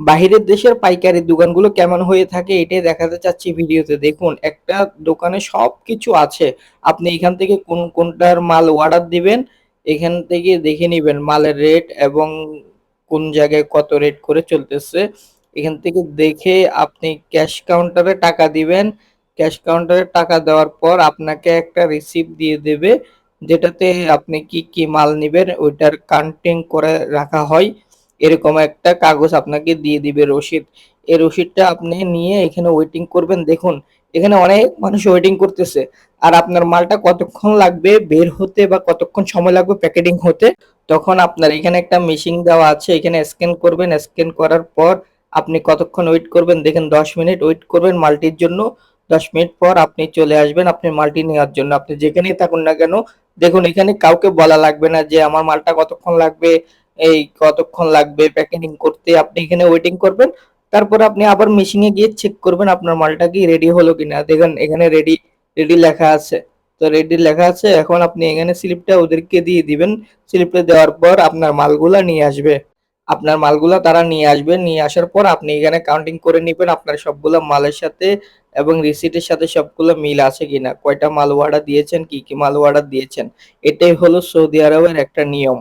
বাহিরের দেশের পাইকারি দোকানগুলো কেমন হয়ে থাকে এটাই দেখাতে চাচ্ছি ভিডিওতে। দেখুন একটা দোকানে সবকিছু আছে। আপনি এখান থেকে কোনটার মাল অর্ডার দিবেন, এখান থেকে দেখে নিবেন মালের রেট এবং কোন জায়গায় কত রেট করে চলতেছে। এখান থেকে দেখে আপনি ক্যাশ কাউন্টারে টাকা দিবেন। ক্যাশ কাউন্টারে টাকা দেওয়ার পর আপনাকে একটা রিসিপ্ট দিয়ে দেবে, যেটাতে আপনি কি মাল নিবেন ওইটার কাউন্টিং করে রাখা হয়। এরকম একটা কাগজ আপনাকে দিয়ে দিবে রসিদ। এই রসিদটা আপনি নিয়ে এখানে ওয়েটিং করবেন। দেখুন এখানে অনেক মানুষ ওয়েটিং করতেছে। আর আপনার মালটা কতক্ষণ লাগবে বের হতে বা কতক্ষণ সময় লাগবে প্যাকেটিং হতে, তখন আপনার এখানে একটা মেশিন দেওয়া আছে, এখানে স্ক্যান করবেন। স্ক্যান করার পর আপনি কতক্ষণ ওয়েট করবেন, দেখেন 10 মিনিট ওয়েট করবেন মালটির জন্য। 10 মিনিট পর আপনি চলে আসবেন আপনি মালটি নেওয়ার জন্য। আপনি যেখানেই থাকুন না কেন, দেখুন এখানে কাউকে বলা লাগবে না যে আমার মালটা কতক্ষণ লাগবে, এই কতক্ষণ লাগবে প্যাকেটিং করতে। আপনি এখানে ওয়েটিং করবেন। তারপর আপনি আবার মেশিনে গিয়ে চেক করবেন আপনার মালটা কি রেডি হলো কিনা। দেখেন এখানে রেডি রেডি লেখা আছে। তো রেডি লেখা আছে, এখন আপনি এখানে স্লিপটা ওদেরকে দিয়ে দিবেন। স্লিপটা দেওয়ার পর আপনার মালগুলা নিয়ে আসবে। আপনার মালগুলা তারা নিয়ে আসবে। নিয়ে আসার পর আপনি এখানে কাউন্টিং করে নিবেন আপনার সবগুলা মালের সাথে এবং রিসিটের সাথে সবগুলো মিল আছে কিনা, কয়টা মাল অর্ডার দিয়েছেন, কি মাল অর্ডার দিয়েছেন। এটাই হলো সৌদি আরবের একটা নিয়ম।